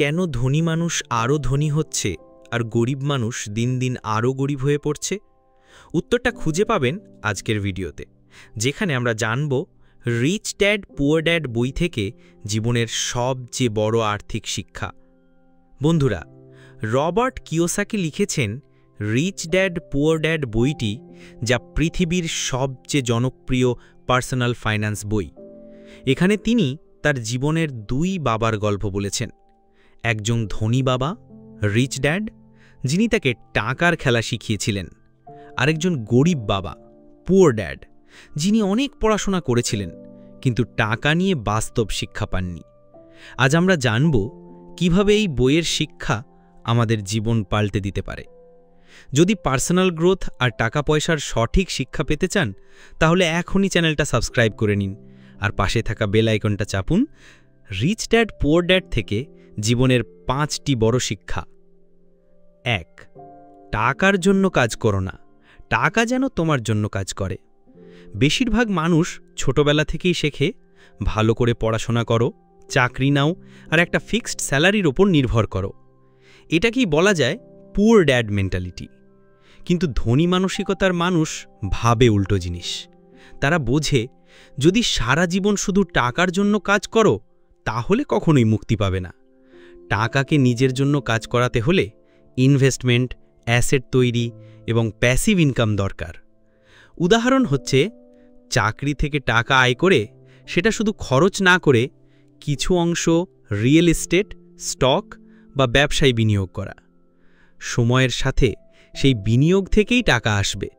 কেন ধনী মানুষ আরও ধনী হচ্ছে আর গরিব মানুষ দিন দিন আরও গরিব হয়ে পড়ছে? উত্তরটা খুঁজে পাবেন আজকের ভিডিওতে, যেখানে আমরা জানব রিচ ড্যাড পুয়ার ড্যাড বই থেকে জীবনের সবচেয়ে বড় আর্থিক শিক্ষা। বন্ধুরা, রবার্ট কিওসাকি লিখেছেন রিচ ড্যাড পুয়ার ড্যাড বইটি, যা পৃথিবীর সবচেয়ে জনপ্রিয় পার্সোনাল ফাইন্যান্স বই। এখানে তিনি তার জীবনের দুই বাবার গল্প বলেছেন। একজন ধনী বাবা, রিচ ড্যাড, যিনি তাকে টাকার খেলা শিখিয়েছিলেন, আরেকজন গরিব বাবা, পুয়ার ড্যাড, যিনি অনেক পড়াশোনা করেছিলেন কিন্তু টাকা নিয়ে বাস্তব শিক্ষা পাননি। আজ আমরা জানব কিভাবে এই বইয়ের শিক্ষা আমাদের জীবন পাল্টে দিতে পারে। যদি পার্সোনাল গ্রোথ আর টাকা পয়সার সঠিক শিক্ষা পেতে চান, তাহলে এখনই চ্যানেলটা সাবস্ক্রাইব করে নিন আর পাশে থাকা বেল আইকনটা চাপুন। রিচ ড্যাড পুয়ার ড্যাড থেকে জীবনের 5টি বড় শিক্ষা। 1. টাকার জন্য কাজ করো না, টাকা যেন তোমার জন্য কাজ করে। বেশিরভাগ মানুষ ছোটবেলা থেকেই শেখে ভালো করে পড়াশোনা করো, চাকরি নাও আর একটা ফিক্সড স্যালারির ওপর নির্ভর করো। এটাকেই বলা যায় পুয়ার ড্যাড মেন্টালিটি। কিন্তু ধনী মানসিকতার মানুষ ভাবে উল্টো জিনিস। তারা বোঝে যদি সারা জীবন শুধু টাকার জন্য কাজ করো, তাহলে কখনোই মুক্তি পাবে না। টাকাকে নিজের জন্য কাজ করাতে হলে ইনভেস্টমেন্ট, অ্যাসেট তৈরি এবং প্যাসিভ ইনকাম দরকার। উদাহরণ হচ্ছে, চাকরি থেকে টাকা আয় করে সেটা শুধু খরচ না করে কিছু অংশ রিয়েল এস্টেট, স্টক বা ব্যবসায় বিনিয়োগ করা। সময়ের সাথে সেই বিনিয়োগ থেকেই টাকা আসবে,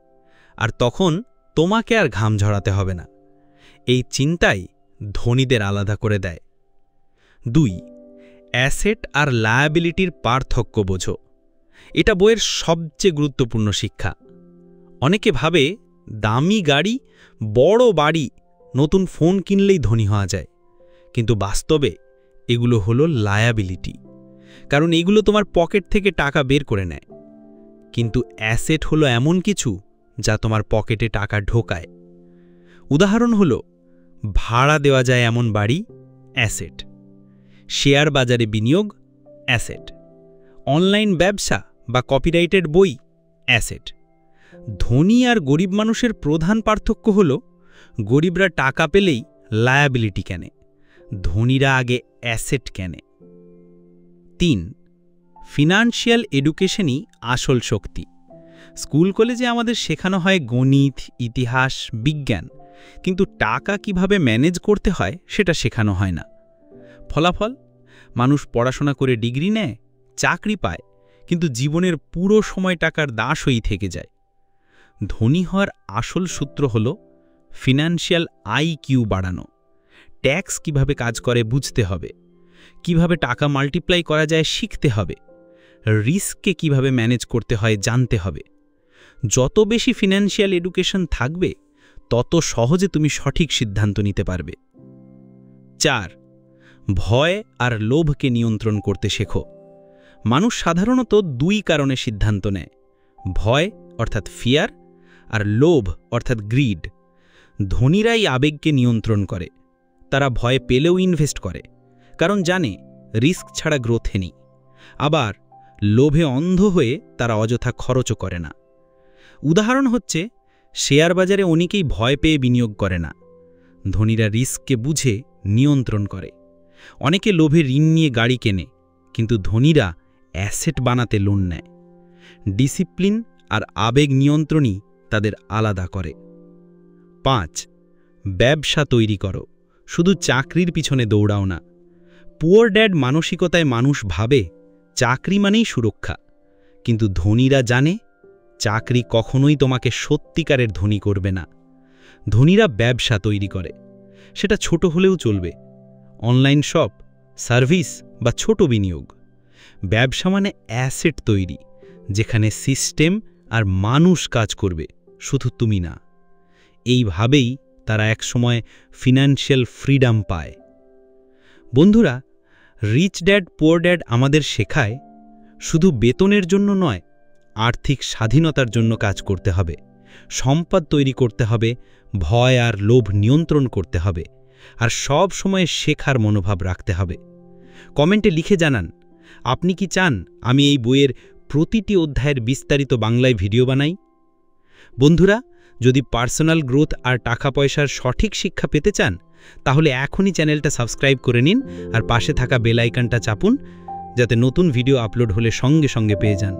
আর তখন তোমাকে আর ঘাম ঝরাতে হবে না। এই চিন্তাই ধনীদের আলাদা করে দেয়। 2. অ্যাসেট আর লায়াবিলিটির পার্থক্য বোঝো। এটা বইয়ের সবচেয়ে গুরুত্বপূর্ণ শিক্ষা। অনেকে ভাবে দামি গাড়ি, বড় বাড়ি, নতুন ফোন কিনলেই ধনী হওয়া যায়, কিন্তু বাস্তবে এগুলো হলো লায়াবিলিটি, কারণ এগুলো তোমার পকেট থেকে টাকা বের করে নেয়। কিন্তু অ্যাসেট হলো এমন কিছু যা তোমার পকেটে টাকা ঢোকায়। উদাহরণ হলো, ভাড়া দেওয়া যায় এমন বাড়ি, অ্যাসেট; শেয়ার বাজারে বিনিয়োগ, অ্যাসেট; অনলাইন ব্যবসা বা কপিরাইটেড বই, অ্যাসেট। ধনী আর গরিব মানুষের প্রধান পার্থক্য হল, গরিবরা টাকা পেলেই লায়াবিলিটি কেনে, ধনীরা আগে অ্যাসেট কেনে। 3. ফিনান্সিয়াল এডুকেশনই আসল শক্তি। স্কুল কলেজে আমাদের শেখানো হয় গণিত, ইতিহাস, বিজ্ঞান, কিন্তু টাকা কিভাবে ম্যানেজ করতে হয় সেটা শেখানো হয় না। ফলাফল, মানুষ পড়াশোনা করে ডিগ্রি নেয়, চাকরি পায়, কিন্তু জীবনের পুরো সময় টাকার দাস হয়েই থেকে যায়। ধনী হওয়ার আসল সূত্র হল ফিনান্সিয়াল আইকিউ বাড়ানো। ট্যাক্স কিভাবে কাজ করে বুঝতে হবে, কিভাবে টাকা মাল্টিপ্লাই করা যায় শিখতে হবে, রিস্ককে কিভাবে ম্যানেজ করতে হয় জানতে হবে। যত বেশি ফিনান্সিয়াল এডুকেশন থাকবে, তত সহজে তুমি সঠিক সিদ্ধান্ত নিতে পারবে। 4. ভয় আর লোভকে নিয়ন্ত্রণ করতে শেখো। মানুষ সাধারণত 2 কারণে সিদ্ধান্ত নেয়: ভয় অর্থাৎ ফিয়ার আর লোভ অর্থাৎ গ্রিড। ধনীরাই আবেগকে নিয়ন্ত্রণ করে। তারা ভয় পেলেও ইনভেস্ট করে, কারণ জানে রিস্ক ছাড়া গ্রোথ নেই। আবার লোভে অন্ধ হয়ে তারা অযথা খরচও করে না। উদাহরণ হচ্ছে, শেয়ার বাজারে অনেকেই ভয় পেয়ে বিনিয়োগ করে না। ধনীরা রিস্ককে বুঝে নিয়ন্ত্রণ করে। অনেকে লোভে ঋণ নিয়ে গাড়ি কেনে, কিন্তু ধনীরা অ্যাসেট বানাতে লোন নেয়। ডিসিপ্লিন আর আবেগ নিয়ন্ত্রণই তাদের আলাদা করে। 5. ব্যবসা তৈরি করো, শুধু চাকরির পিছনে দৌড়াও না। পুয়ার ড্যাড মানসিকতায় মানুষ ভাবে চাকরি মানেই সুরক্ষা, কিন্তু ধনীরা জানে চাকরি কখনোই তোমাকে সত্যিকারের ধনী করবে না। ধনীরা ব্যবসা তৈরি করে, সেটা ছোট হলেও চলবে। অনলাইন শপ, সার্ভিস বা ছোট বিনিয়োগ। ব্যবসা মানে অ্যাসেট তৈরি, যেখানে সিস্টেম আর মানুষ কাজ করবে, শুধু তুমি না। এইভাবেই তারা একসময় ফিনান্সিয়াল ফ্রিডম পায়। বন্ধুরা, রিচ ড্যাড পুয়ার ড্যাড আমাদের শেখায় শুধু বেতনের জন্য নয়, আর্থিক স্বাধীনতার জন্য কাজ করতে হবে, সম্পদ তৈরি করতে হবে, ভয় আর লোভ নিয়ন্ত্রণ করতে হবে, আর সব সময় শেখার মনোভাব রাখতে হবে। কমেন্টে লিখে জানান আপনি কি চান আমি এই বইয়ের প্রতিটি অধ্যায়ের বিস্তারিত বাংলায় ভিডিও বানাই? বন্ধুরা, যদি পার্সোনাল গ্রোথ আর টাকা পয়সার সঠিক শিক্ষা পেতে চান তাহলে এখনই চ্যানেলটা সাবস্ক্রাইব করে নিন আর পাশে থাকা বেল আইকনটা চাপুন, যাতে নতুন ভিডিও আপলোড হলে সঙ্গে সঙ্গে পেয়ে যান।